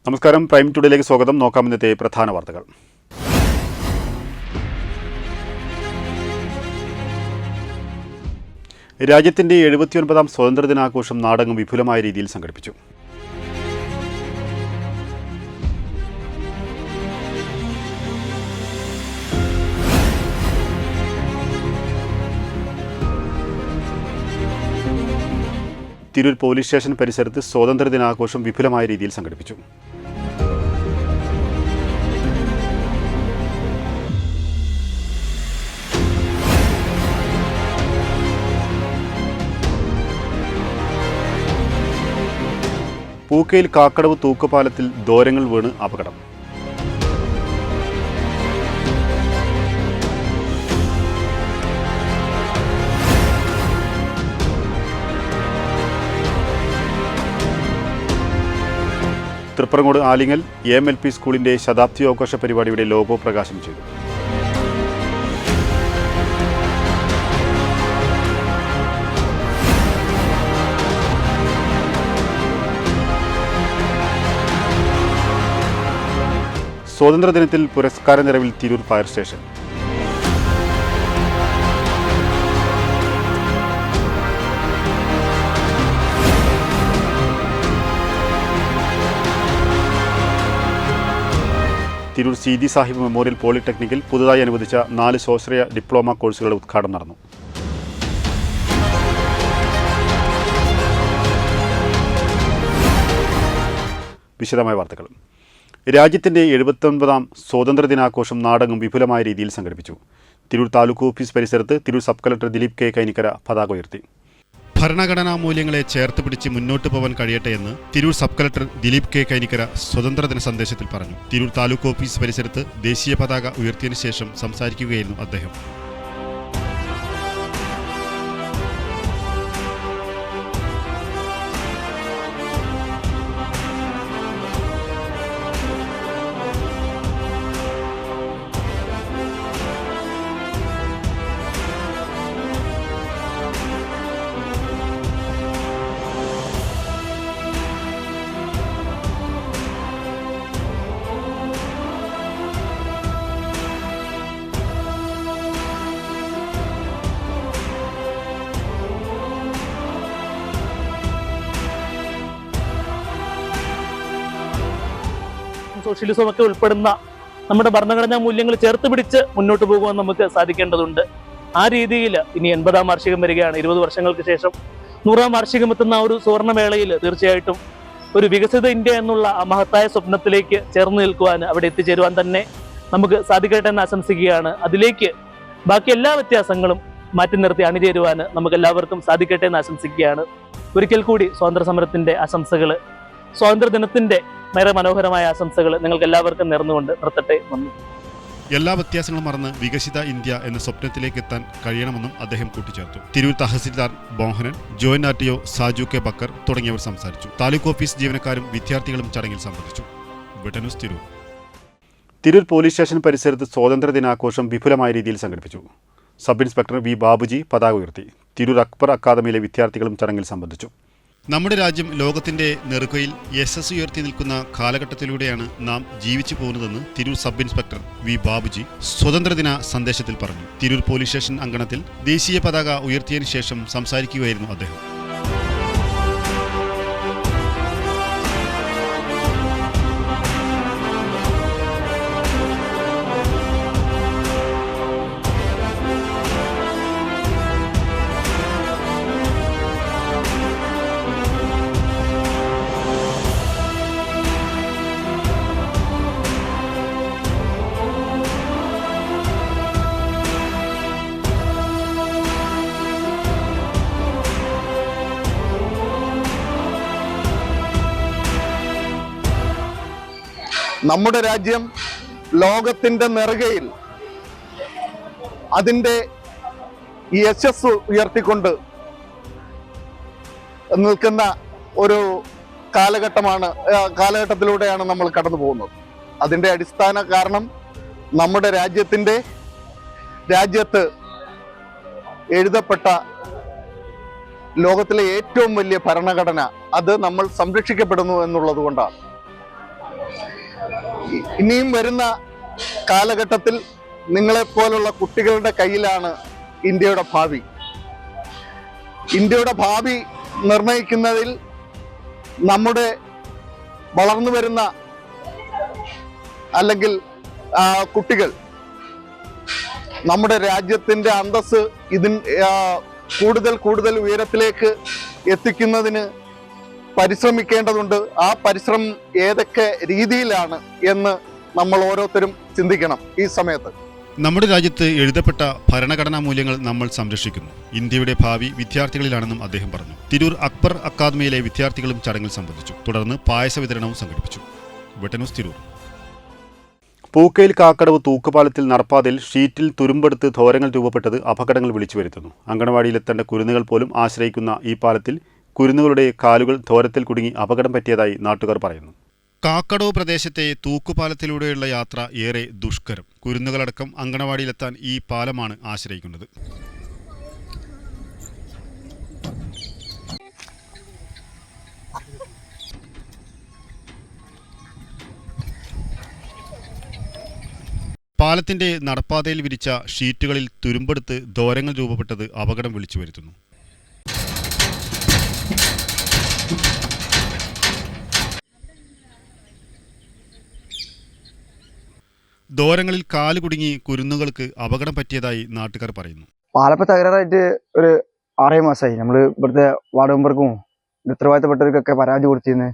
നമസ്കാരം, പ്രൈം ടുഡേയിലേക്ക് സ്വാഗതം. നോക്കാം ഇന്നത്തെ പ്രധാന വാർത്തകൾ. രാജ്യത്തിന്റെ 79ാം സ്വാതന്ത്ര്യദിനാഘോഷം നാടെങ്ങും വിപുലമായ രീതിയിൽ സംഘടിപ്പിച്ചു. തിരൂർ പോലീസ് സ്റ്റേഷൻ പരിസരത്ത് സ്വാതന്ത്ര്യദിനാഘോഷം വിപുലമായ രീതിയിൽ സംഘടിപ്പിച്ചു. പൂക്കയിൽ കാക്കടവ് തൂക്കുപാലത്തിൽ ദോരങ്ങൾ വീണ് അപകടം. തൃപ്രങ്ങോട് ആലിങ്ങൽ AMLP സ്കൂളിന്റെ ശതാബ്ദിയാഘോഷ പരിപാടിയുടെ ലോഗോ പ്രകാശനം ചെയ്തു. സ്വാതന്ത്ര്യദിനത്തിൽ പുരസ്കാര നിറവിൽ Tirur fire station. Tirur Seethi Sahib memorial പോളിടെക്നിക്കിൽ പുതുതായി അനുവദിച്ച 4 സ്വാശ്രയ ഡിപ്ലോമ കോഴ്സുകളുടെ ഉദ്ഘാടനം നടന്നു. വിശദമായ വാർത്തകൾ. രാജ്യത്തിന്റെ 79ാം സ്വാതന്ത്ര്യദിനാഘോഷം നാടെങ്ങും വിപുലമായ രീതിയിൽ സംഘടിപ്പിച്ചു. തിരൂർ താലൂക്ക് ഓഫീസ് പരിസരത്ത് Tirur sub collector Dileep K. Kainikkara പതാക ഉയർത്തി. ഭരണഘടനാ മൂല്യങ്ങളെ ചേർത്ത് പിടിച്ച് മുന്നോട്ട് പോകാൻ കഴിയട്ടെ എന്ന് Tirur sub collector Dileep K. Kainikkara സ്വാതന്ത്ര്യദിന സന്ദേശത്തിൽ പറഞ്ഞു. തിരൂർ താലൂക്ക് ഓഫീസ് പരിസരത്ത് ദേശീയ പതാക ഉയർത്തിയതിനു ശേഷം സംസാരിക്കുകയായിരുന്നു അദ്ദേഹം. സോഷ്യലിസം ഒക്കെ ഉൾപ്പെടുന്ന നമ്മുടെ ഭരണഘടനാ മൂല്യങ്ങൾ ചേർത്ത് പിടിച്ച് മുന്നോട്ട് പോകുവാൻ നമുക്ക് സാധിക്കേണ്ടതുണ്ട്. ആ രീതിയിൽ ഇനി 80ാം വാർഷികം വരികയാണ്. 20 വർഷങ്ങൾക്ക് ശേഷം 100ാം വാർഷികം എത്തുന്ന ഒരു സുവർണവേളയിൽ തീർച്ചയായിട്ടും ഒരു വികസിത ഇന്ത്യ എന്നുള്ള ആ മഹത്തായ സ്വപ്നത്തിലേക്ക് ചേർന്ന് നിൽക്കുവാൻ, അവിടെ എത്തിച്ചേരുവാൻ തന്നെ നമുക്ക് സാധിക്കട്ടെ എന്ന് ആശംസിക്കുകയാണ്. അതിലേക്ക് ബാക്കി എല്ലാ വ്യത്യാസങ്ങളും മാറ്റി നിർത്തി അണിചേരുവാൻ നമുക്ക് എല്ലാവർക്കും സാധിക്കട്ടെ എന്ന് ആശംസിക്കുകയാണ്. ഒരിക്കൽ കൂടി സ്വാതന്ത്ര്യ സമരത്തിന്റെ ആശംസകൾ, സ്വാതന്ത്ര്യദിനത്തിന്റെ വളരെ മനോഹരമായ ആശംസകൾ നിങ്ങൾക്ക് എല്ലാവർക്കും നേർന്നുകൊണ്ട് നിർത്തട്ടെ. നന്ദി. എല്ലാ വ്യത്യാസങ്ങളും മറന്ന് വികസിത ഇന്ത്യ എന്ന സ്വപ്നത്തിലേക്ക് എത്താൻ കഴിയണമെന്നും അദ്ദേഹം കൂട്ടിച്ചേർത്തു. Tirur tahsildar Mohanan, joint RTO Saju K. Bakkar തുടങ്ങിയവർ സംസാരിച്ചു. താലൂക്ക് ഓഫീസ് ജീവനക്കാരും വിദ്യാർത്ഥികളും ചടങ്ങിൽ സംബന്ധിച്ചു. News Tirur. Tirur police station പരിസരത്ത് സ്വാതന്ത്ര്യദിനാഘോഷം വിപുലമായ രീതിയിൽ സംഘടിപ്പിച്ചു. Sub inspector V. ബാബുജി പതാക ഉയർത്തി. തിരൂർ അക്ബർ അക്കാദമിയിലെ വിദ്യാർത്ഥികളും ചടങ്ങിൽ സംബന്ധിച്ചു. നമ്മുടെ രാജ്യം ലോകത്തിന്റെ നെറുകയിൽ യശസ് ഉയർത്തി നിൽക്കുന്ന കാലഘട്ടത്തിലൂടെയാണ് നാം ജീവിച്ചു പോകുന്നതെന്ന് Tirur sub inspector V. Babuji സ്വാതന്ത്ര്യദിന സന്ദേശത്തിൽ പറഞ്ഞു. തിരൂർ പോലീസ് സ്റ്റേഷൻ അങ്കണത്തിൽ ദേശീയ പതാക ഉയർത്തിയതിനു ശേഷം സംസാരിക്കുകയായിരുന്നു അദ്ദേഹം. നമ്മുടെ രാജ്യം ലോകത്തിന്റെ നെറുകയിൽ അതിൻ്റെ യശസ് ഉയർത്തിക്കൊണ്ട് നിൽക്കുന്ന ഒരു കാലഘട്ടത്തിലൂടെയാണ് നമ്മൾ കടന്നു പോകുന്നത്. അതിൻ്റെ അടിസ്ഥാന കാരണം നമ്മുടെ രാജ്യത്ത് എഴുതപ്പെട്ട ലോകത്തിലെ ഏറ്റവും വലിയ ഭരണഘടന അത് നമ്മൾ സംരക്ഷിക്കപ്പെടുന്നു എന്നുള്ളത് കൊണ്ടാണ്. ഇനിയും വരുന്ന കാലഘട്ടത്തിൽ നിങ്ങളെപ്പോലുള്ള കുട്ടികളുടെ കയ്യിലാണ് ഇന്ത്യയുടെ ഭാവി. ഇന്ത്യയുടെ ഭാവി നിർണയിക്കുന്നതിൽ നമ്മുടെ വളർന്നു വരുന്ന അല്ലെങ്കിൽ കുട്ടികൾ നമ്മുടെ രാജ്യത്തിൻ്റെ അന്തസ്സ് കൂടുതൽ കൂടുതൽ ഉയരത്തിലേക്ക് എത്തിക്കുന്നതിന് പരിശ്രമിക്കേണ്ടതുണ്ട്. ആ പരിശ്രമം ഏതൊക്കെ രീതിയിലാണ് എന്ന് നമ്മൾ ഓരോരുത്തരും ചിന്തിക്കണം ഈ സമയത്ത്. നമ്മുടെ രാജ്യത്ത് എഴുതപ്പെട്ട ഭരണഘടനാ മൂല്യങ്ങൾ നമ്മൾ സംരക്ഷിക്കുന്നു. ഇന്ത്യയുടെ ഭാവി വിദ്യാർത്ഥികളിലാണെന്നും അദ്ദേഹം പറഞ്ഞു. തിരൂർ അക്ബർ അക്കാദമിയിലെ വിദ്യാർത്ഥികളും ചടങ്ങിൽ സംബന്ധിച്ചു. തുടർന്ന് പായസ വിതരണവും സംഘടിപ്പിച്ചു. വെട്ടന്യൂസ് തിരൂർ. പൂക്കയിൽ കാക്കടവ് തൂക്കുപാലത്തിൽ നടപ്പാതയിൽ ഷീറ്റിൽ തുരുമ്പെടുത്ത് ധോരങ്ങൾ രൂപപ്പെട്ടത് അപകടങ്ങൾ വിളിച്ചു വരുത്തുന്നു. അങ്കണവാടിയിലെത്തേണ്ട കുരുന്നുകൾ പോലും ആശ്രയിക്കുന്ന ഈ പാലത്തിൽ കുരുന്നുകളുടെ കാലുകൾ ധോരത്തിൽ കുടുങ്ങി അപകടം പറ്റിയതായി നാട്ടുകാർ പറയുന്നു. കാക്കടവ് പ്രദേശത്തെ തൂക്കുപാലത്തിലൂടെയുള്ള യാത്ര ഏറെ ദുഷ്കരം. കുരുന്നുകളടക്കം അങ്കണവാടിയിലെത്താൻ ഈ പാലമാണ് ആശ്രയിക്കുന്നത്. പാലത്തിന്റെ നടപ്പാതയിൽ വിരിച്ച ഷീറ്റുകളിൽ തുരുമ്പെടുത്ത് ധോരങ്ങൾ രൂപപ്പെട്ടത് അപകടം വിളിച്ചു വരുത്തുന്നു. ധോരങ്ങളിൽ കാല് കുടുങ്ങി കുരുന്നുകൾക്ക് അപകടം പറ്റിയതായി നാട്ടുകാർ പറയുന്നു. പാലപ്പ തകരാറായിട്ട് ഒരു 6 മാസമായി. നമ്മൾ ഇവിടുത്തെ വാർഡ് മെമ്പർക്കും ഉത്തരവാദിത്തപ്പെട്ടവർക്കൊക്കെ പരാതി കൊടുത്തിരുന്നു.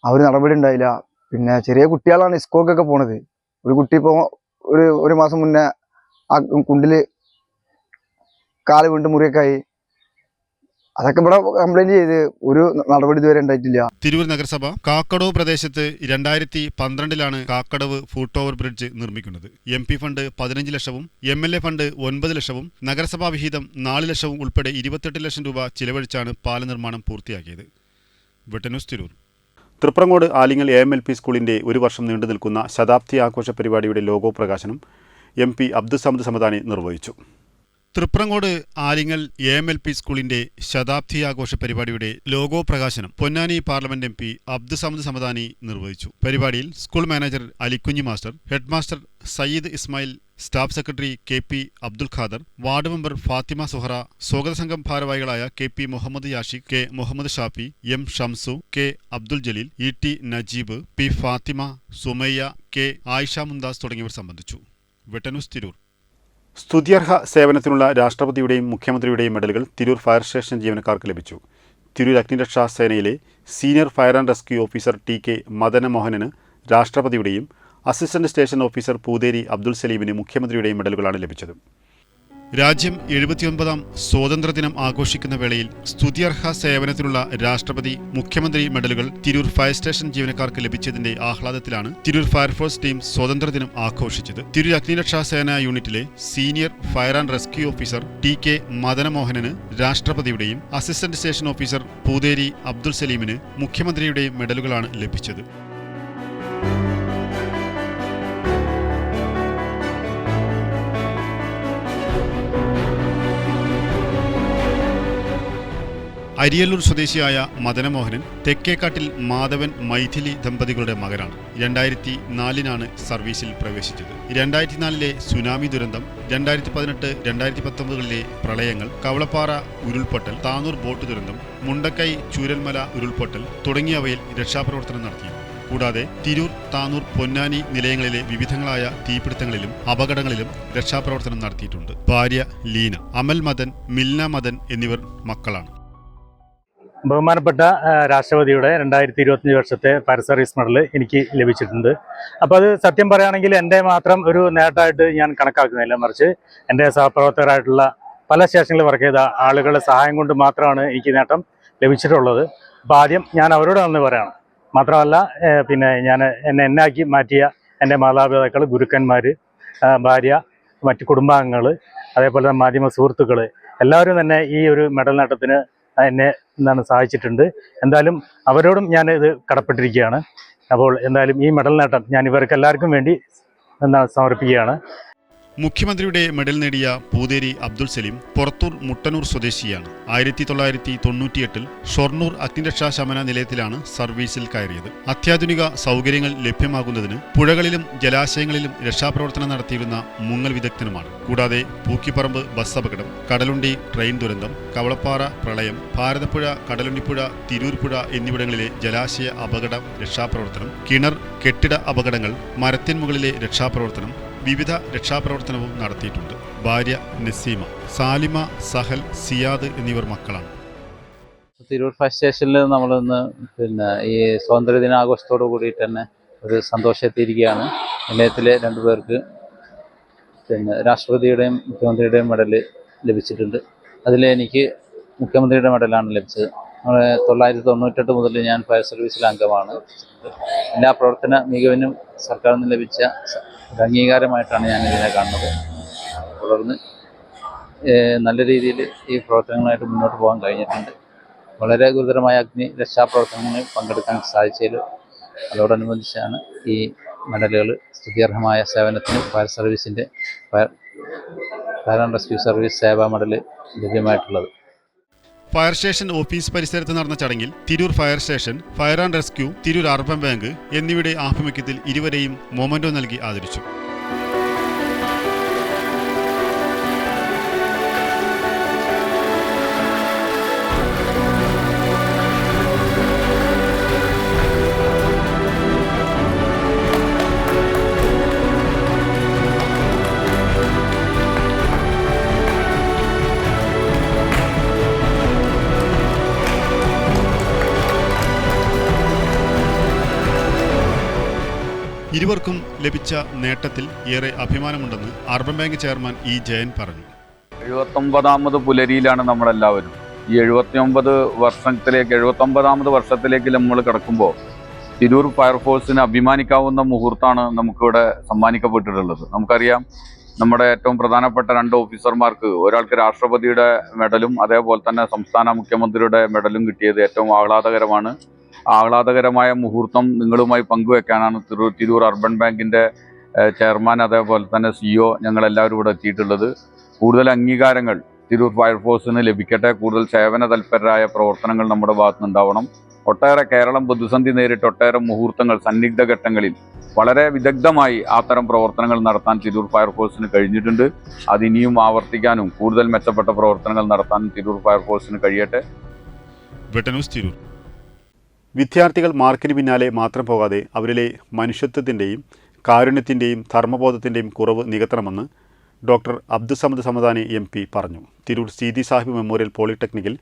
അവർ നടപടി ഉണ്ടായില്ല. പിന്നെ ചെറിയ കുട്ടികളാണ് സ്കൂൾക്കൊക്കെ പോണത്. ഒരു കുട്ടി ഇപ്പോൾ ഒരു മാസം മുന്നേ ആ കുണ്ടില് കാല് വീണ്ടും മുറിയൊക്കെ ആയി. അതൊക്കെ ഇവിടെ കംപ്ലൈന്റ് ചെയ്ത് ഒരു നടപടി ഇതുവരെ ഉണ്ടായിട്ടില്ല. തിരൂർ നഗരസഭ കാക്കടവ് പ്രദേശത്ത് 2012 കാക്കടവ് ഫുട് ഓവർ ബ്രിഡ്ജ് നിർമ്മിക്കുന്നത്. MP ഫണ്ട് 15 ലക്ഷവും MLA ഫണ്ട് 9 ലക്ഷവും നഗരസഭാ വിഹിതം 4 ലക്ഷവും ഉൾപ്പെടെ 28 ലക്ഷം രൂപ ചിലവഴിച്ചാണ് പാല നിർമ്മാണം പൂർത്തിയാക്കിയത്. വെട്ടന്യൂസ് തിരൂർ. തൃപ്രങ്ങോട് ആലിങ്ങൽ AMLP സ്കൂളിന്റെ ഒരു വർഷം നീണ്ടു നിൽക്കുന്ന ശതാബ്ദി ആഘോഷ പരിപാടിയുടെ ലോഗോ പ്രകാശനം MP അബ്ദുസമദ് സമദാനി നിർവഹിച്ചു. തൃപ്രങ്ങോട് ആലിങ്ങൽ AMLP സ്കൂളിന്റെ ശതാബ്ദി ആഘോഷ പരിപാടിയുടെ ലോഗോ പ്രകാശനം പൊന്നാനി പാർലമെന്റ് MP അബ്ദുസമദ് സമദാനി നിർവഹിച്ചു. പരിപാടിയിൽ school manager Alikunhi master, head master Sayyid Ismail, staff secretary KP Abdul Khader, ward member Fathima Suhara, സ്വാഗത സംഘം ഭാരവാഹികളായ KP Muhammad Yashiq, K Muhammad Shafi, M Shamsu, K Abdul Jaleel, ET Najeeb, P Fathima, Sumayya, K Ayisha Mumtaz തുടങ്ങിയവർ സംബന്ധിച്ചു. വെട്ടന്യൂസ് തിരൂർ. സ്തുത്യർഹ സേവനത്തിനുള്ള രാഷ്ട്രപതിയുടെയും മുഖ്യമന്ത്രിയുടെയും മെഡലുകൾ തിരൂർ ഫയർ സ്റ്റേഷൻ ജീവനക്കാർക്ക് ലഭിച്ചു. തിരൂർ അഗ്നിരക്ഷാ സേനയിലെ senior fire and rescue officer TK മദനമോഹനന് രാഷ്ട്രപതിയുടെയും assistant station officer Poothery Abdul സലീമിന് മുഖ്യമന്ത്രിയുടെയും മെഡലുകളാണ് ലഭിച്ചത്. രാജ്യം 79ാം സ്വാതന്ത്ര്യദിനം ആഘോഷിക്കുന്ന വേളയിൽ സ്തുത്യർഹ സേവനത്തിനുള്ള രാഷ്ട്രപതി, മുഖ്യമന്ത്രി മെഡലുകൾ തിരൂർ ഫയർ സ്റ്റേഷൻ ജീവനക്കാർക്ക് ലഭിച്ചതിന്റെ ആഹ്ലാദത്തിലാണ് തിരൂർ ഫയർഫോഴ്സ് ടീം സ്വാതന്ത്ര്യദിനം ആഘോഷിച്ചത്. തിരൂർ അഗ്നിരക്ഷാ സേനാ യൂണിറ്റിലെ senior fire and rescue officer TK മദനമോഹനന് രാഷ്ട്രപതിയുടെയും assistant station officer Poothery Abdul സലീമിന് മുഖ്യമന്ത്രിയുടെയും മെഡലുകളാണ് ലഭിച്ചത്. അരിയല്ലൂർ സ്വദേശിയായ മദനമോഹനൻ തെക്കേക്കാട്ടിൽ മാധവൻ മൈഥിലി ദമ്പതികളുടെ മകനാണ്. 2004 സർവീസിൽ പ്രവേശിച്ചത്. 2004 സുനാമി ദുരന്തം, 2018, 2019 പ്രളയങ്ങൾ, കവളപ്പാറ ഉരുൾപൊട്ടൽ, താനൂർ ബോട്ട് ദുരന്തം, മുണ്ടക്കൈ ചൂരൽമല ഉരുൾപൊട്ടൽ തുടങ്ങിയവയിൽ രക്ഷാപ്രവർത്തനം നടത്തി. കൂടാതെ തിരൂർ, താനൂർ, പൊന്നാനി നിലയങ്ങളിലെ വിവിധങ്ങളായ തീപിടുത്തങ്ങളിലും അപകടങ്ങളിലും രക്ഷാപ്രവർത്തനം നടത്തിയിട്ടുണ്ട്. ഭാര്യ ലീന, അമൽ മദൻ, മിൽന മദൻ എന്നിവർ മക്കളാണ്. ബഹുമാനപ്പെട്ട രാഷ്ട്രപതിയുടെ 2025 വർഷത്തെ ഫയർ സർവീസ് മെഡൽ എനിക്ക് ലഭിച്ചിട്ടുണ്ട്. അപ്പോൾ അത് സത്യം പറയുകയാണെങ്കിൽ എൻ്റെ മാത്രം ഒരു നേട്ടമായിട്ട് ഞാൻ കണക്കാക്കുന്നില്ല, മറിച്ച് എൻ്റെ സഹപ്രവർത്തകരായിട്ടുള്ള പല സ്റ്റേഷനിൽ വർക്ക് ചെയ്ത ആളുകളുടെ സഹായം കൊണ്ട് മാത്രമാണ് എനിക്ക് നേട്ടം ലഭിച്ചിട്ടുള്ളത്. അപ്പോൾ ആദ്യം ഞാൻ അവരോട് നന്ദി പറയണം. മാത്രമല്ല പിന്നെ എന്നെ ആക്കി മാറ്റിയ എൻ്റെ മാതാപിതാക്കൾ, ഗുരുക്കന്മാർ, ഭാര്യ, മറ്റ് കുടുംബാംഗങ്ങൾ, അതേപോലെ മാധ്യമ സുഹൃത്തുക്കൾ എല്ലാവരും തന്നെ ഈ ഒരു മെഡൽ നേട്ടത്തിന് എന്നെ സഹായിച്ചിട്ടുണ്ട്. എന്തായാലും അവരോടും ഞാൻ ഇത് കടപ്പെട്ടിരിക്കുകയാണ്. അപ്പോൾ എന്തായാലും ഈ മെഡൽ നേട്ടം ഞാൻ ഇവർക്ക് എല്ലാവർക്കും വേണ്ടി സമർപ്പിക്കുകയാണ്. മുഖ്യമന്ത്രിയുടെ മെഡൽ നേടിയ പൂതേരി അബ്ദുൾ സലീം പുറത്തൂർ മുട്ടന്നൂർ സ്വദേശിയാണ്. 1998 ഷൊർണൂർ അഗ്നിരക്ഷാ ശമന നിലയത്തിലാണ് സർവീസിൽ കയറിയത്. അത്യാധുനിക സൗകര്യങ്ങൾ ലഭ്യമാകുന്നതിന് പുഴകളിലും ജലാശയങ്ങളിലും രക്ഷാപ്രവർത്തനം നടത്തിയിരുന്ന മുങ്ങൽ വിദഗ്ധനുമാണ്. കൂടാതെ പൂക്കിപ്പറമ്പ് ബസ് അപകടം, കടലുണ്ടി ട്രെയിൻ ദുരന്തം, കവളപ്പാറ പ്രളയം, ഭാരതപ്പുഴ, കടലുണ്ടിപ്പുഴ, തിരൂർ പുഴ എന്നിവിടങ്ങളിലെ ജലാശയ അപകട രക്ഷാപ്രവർത്തനം, കിണർ കെട്ടിട അപകടങ്ങൾ, മരത്തിൻമുകളിലെ രക്ഷാപ്രവർത്തനം, വിവിധ രക്ഷാപ്രവർത്തനവും നടത്തിയിട്ടുണ്ട്. ഭാര്യ നസീമ, സാലിമ, സഹൽ, സിയാദ് എന്നിവർ മക്കളാണ്. തിരൂർ ഫയർ സ്റ്റേഷനിൽ നമ്മളിന്ന് ഈ സ്വാതന്ത്ര്യ ദിനാഘോഷത്തോടു കൂടിയിട്ട് തന്നെ ഒരു സന്തോഷമെത്തിയിരിക്കുകയാണ്. നിലയത്തിലെ 2 പേർക്ക് രാഷ്ട്രപതിയുടെയും മുഖ്യമന്ത്രിയുടെയും മെഡൽ ലഭിച്ചിട്ടുണ്ട്. അതിൽ എനിക്ക് മുഖ്യമന്ത്രിയുടെ മെഡലാണ് ലഭിച്ചത്. 1998 മുതൽ ഞാൻ ഫയർ സർവീസിൽ അംഗമാണ്. എല്ലാ പ്രവർത്തന മികവിനും സർക്കാരിൽ നിന്ന് ലഭിച്ച ഒരു അംഗീകാരമായിട്ടാണ് ഞാൻ ഇതിനെ കാണുന്നത്. തുടർന്ന് നല്ല രീതിയിൽ ഈ പ്രവർത്തനങ്ങളായിട്ട് മുന്നോട്ട് പോകാൻ കഴിഞ്ഞിട്ടുണ്ട്. വളരെ ഗുരുതരമായ അഗ്നി രക്ഷാപ്രവർത്തനങ്ങളിൽ പങ്കെടുക്കാൻ സാധിച്ചതിൽ അതോടനുബന്ധിച്ചാണ് ഈ മെഡലുകൾ സ്തുത്യർഹമായ സേവനത്തിന് ഫയർ സർവീസിൻ്റെ ഫയർ ആൻഡ് റെസ്ക്യൂ സർവീസ് സേവാ മെഡൽ ലഭ്യമായിട്ടുള്ളത്. ഫയർ സ്റ്റേഷൻ ഓഫീസ് പരിസരത്ത് നടന്ന ചടങ്ങിൽ Tirur fire station, fire and rescue, Tirur urban bank എന്നിവയുടെ ആഭിമുഖ്യത്തിൽ ഇരുവരെയും മൊമന്റോ നൽകി ആദരിച്ചു. ഇരുവർക്കും ലഭിച്ച നേട്ടത്തിൽ ഏറെ അഭിമാനമുണ്ടെന്ന് urban bank chairman E Jayan പറഞ്ഞു. 79ാമത് പുലരിയിലാണ് നമ്മളെല്ലാവരും. ഈ 79ാമത് വർഷത്തിലേക്ക് നമ്മൾ കിടക്കുമ്പോൾ തിരൂർ ഫയർഫോഴ്സിന് അഭിമാനിക്കാവുന്ന മുഹൂർത്തമാണ് നമുക്കിവിടെ സമ്മാനിക്കപ്പെട്ടിട്ടുള്ളത്. നമുക്കറിയാം, നമ്മുടെ ഏറ്റവും പ്രധാനപ്പെട്ട 2 ഓഫീസർമാർക്ക്, ഒരാൾക്ക് രാഷ്ട്രപതിയുടെ മെഡലും അതേപോലെ തന്നെ സംസ്ഥാന മുഖ്യമന്ത്രിയുടെ മെഡലും കിട്ടിയത് ഏറ്റവും ആഹ്ലാദകരമാണ്. ആഹ്ലാദകരമായ മുഹൂർത്തം നിങ്ങളുമായി പങ്കുവെക്കാനാണ് തിരൂർ അർബൻ ബാങ്കിൻ്റെ ചെയർമാൻ അതേപോലെ തന്നെ CEO ഞങ്ങളെല്ലാവരും ഇവിടെ എത്തിയിട്ടുള്ളത്. കൂടുതൽ അംഗീകാരങ്ങൾ തിരൂർ ഫയർഫോഴ്സിന് ലഭിക്കട്ടെ. കൂടുതൽ സേവന തൽപരരായ പ്രവർത്തനങ്ങൾ നമ്മുടെ ഭാഗത്തുനിന്നുണ്ടാവണം. ഒട്ടേറെ കേരളം പ്രതിസന്ധി നേരിട്ട് ഒട്ടേറെ മുഹൂർത്തങ്ങൾ സന്നിഗ്ധ ഘട്ടങ്ങളിൽ വളരെ വിദഗ്ധമായി അത്തരം പ്രവർത്തനങ്ങൾ നടത്താൻ തിരൂർ ഫയർഫോഴ്സിന് കഴിഞ്ഞിട്ടുണ്ട്. അതിനിയും ആവർത്തിക്കാനും കൂടുതൽ മെച്ചപ്പെട്ട പ്രവർത്തനങ്ങൾ നടത്താനും തിരൂർ ഫയർഫോഴ്സിന് കഴിയട്ടെ. വെട്ടന്യൂസ് തിരൂർ. വിദ്യാർത്ഥികൾ മാർക്കിന് പിന്നാലെ മാത്രം പോകാതെ അവരിലെ മനുഷ്യത്വത്തിൻ്റെയും കാരുണ്യത്തിൻ്റെയും ധർമ്മബോധത്തിൻ്റെയും കുറവ് നികത്തണമെന്ന് ഡോക്ടർ അബ്ദുസമദ് സമദാനി MP പറഞ്ഞു. തിരൂർ സീതി സാഹിബ് മെമ്മോറിയൽ പോളിടെക്നിക്കിൽ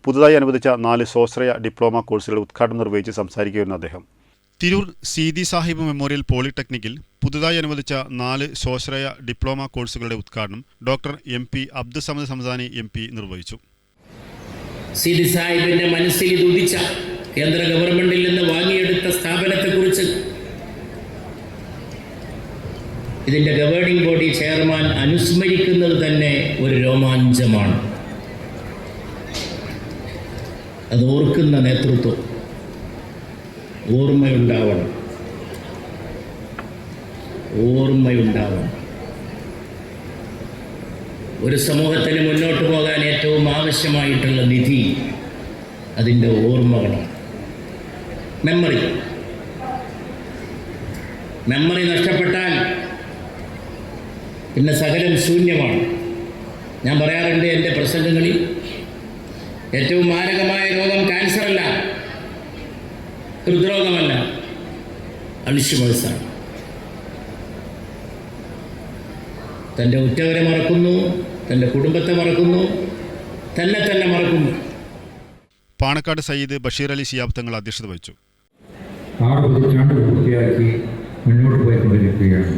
പുതുതായി അനുവദിച്ച 4 സ്വാശ്രയ ഡിപ്ലോമ കോഴ്സുകളുടെ ഉദ്ഘാടനം നിർവഹിച്ച് സംസാരിക്കുകയായിരുന്നു അദ്ദേഹം. തിരൂർ സീതി സാഹിബ് മെമ്മോറിയൽ പോളിടെക്നിക്കിൽ പുതുതായി അനുവദിച്ച 4 സ്വാശ്രയ ഡിപ്ലോമ കോഴ്സുകളുടെ ഉദ്ഘാടനം doctor MP Abdussamad Samadani MP നിർവഹിച്ചു. സീതി സാഹിബിന്റെ മനസ്സിൽ ഉദിച്ച കേന്ദ്ര ഗവൺമെന്റിൽ നിന്ന് വാങ്ങിയെടുത്ത സ്ഥാപനത്തെക്കുറിച്ച് ഇതിൻ്റെ ഗവേണിംഗ് ബോഡി ചെയർമാൻ അനുസ്മരിക്കുന്നത് തന്നെ ഒരു രോമാഞ്ചമാണ്. അത് ഓർക്കുന്ന നേതൃത്വം ഓർമ്മയുണ്ടാവണം. ഒരു സമൂഹത്തിന് മുന്നോട്ട് പോകാൻ ഏറ്റവും ആവശ്യമായിട്ടുള്ള നിധി അതിൻ്റെ ഓർമ്മകളാണ്. മെമ്മറി നഷ്ടപ്പെട്ടാൽ പിന്നെ സകലം ശൂന്യമാണ്. ഞാൻ പറയാറുണ്ട് എൻ്റെ പ്രസംഗങ്ങളിൽ, ഏറ്റവും മാരകമായ രോഗം ക്യാൻസറല്ല, ഹൃദ്രോഗമല്ല, അൾഷിമേഴ്സാണ്. തൻ്റെ ഉറ്റവരെ മറക്കുന്നു, തൻ്റെ കുടുംബത്തെ മറക്കുന്നു, തന്നെ മറക്കുന്നു. പാണക്കാട് സയ്യിദ് ബഷീർ അലി ശിഹാബ് തങ്ങൾ അധ്യക്ഷത വഹിച്ചു. 6 പതിറ്റാണ്ട് പൂർത്തിയാക്കി മുന്നോട്ട് പോയിക്കൊണ്ടിരിക്കുകയാണ്.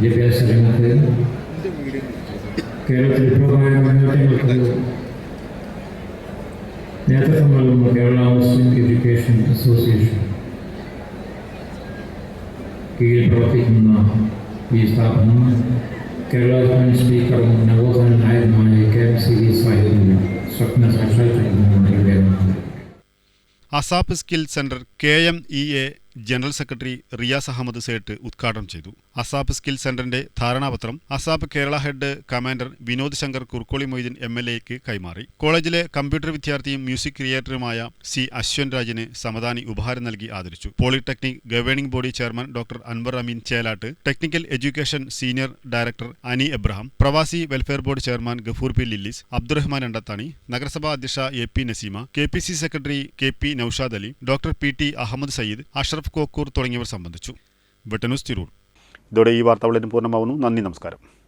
വിദ്യാഭ്യാസ രംഗത്ത് കേരളത്തിൽ വിപ്ലവമായ മുന്നേറ്റങ്ങൾക്ക് നേതൃത്വം നൽകുന്ന കേരള മുസ്ലിം എഡ്യൂക്കേഷൻ അസോസിയേഷൻ കീഴിൽ പ്രവർത്തിക്കുന്ന ഈ സ്ഥാപനം കേരള സ്പീക്കറും നവോത്ഥാനനായകനുമായ KMCD സാഹിബിന് സ്വപ്ന സാക്ഷാത്കരിക്കുന്നതിന് ASAP skill centre KMEA general secretary Riyas Ahammed Sait ഉദ്ഘാടനം ചെയ്തു. അസാപ്പ് സ്കിൽ സെന്ററിന്റെ ധാരണാപത്രം അസാപ്പ് കേരള ഹെഡ് കമാൻഡർ വിനോദ് ശങ്കർ കുർക്കോളി മൊയ്തീൻ MLAക്ക് കൈമാറി. കോളേജിലെ കമ്പ്യൂട്ടർ വിദ്യാർത്ഥിയും മ്യൂസിക് ക്രിയേറ്ററുമായ സി അശ്വൻ രാജിന് സമദാനി ഉപഹാരം നൽകി ആദരിച്ചു. Polytechnic governing body chairman doctor Anwar Ameen Chelatt, technical education senior director Ani Abraham, പ്രവാസി welfare board chairman Gafoor P Lillis, Abdurahman Endathani, നഗരസഭാ അധ്യക്ഷ AP Naseema, KPC secretary KP Noushad Ali, doctor PT Ahammed Sayyid, Ashraf Kokkur തുടങ്ങിയവർ സംബന്ധിച്ചു. വെട്ടന്യൂസ് തിരൂർ. ഇതോടെ ഈ വാർത്താ ബുള്ളറ്റിൻ പൂർണ്ണമാവുന്നു. നന്ദി, നമസ്കാരം.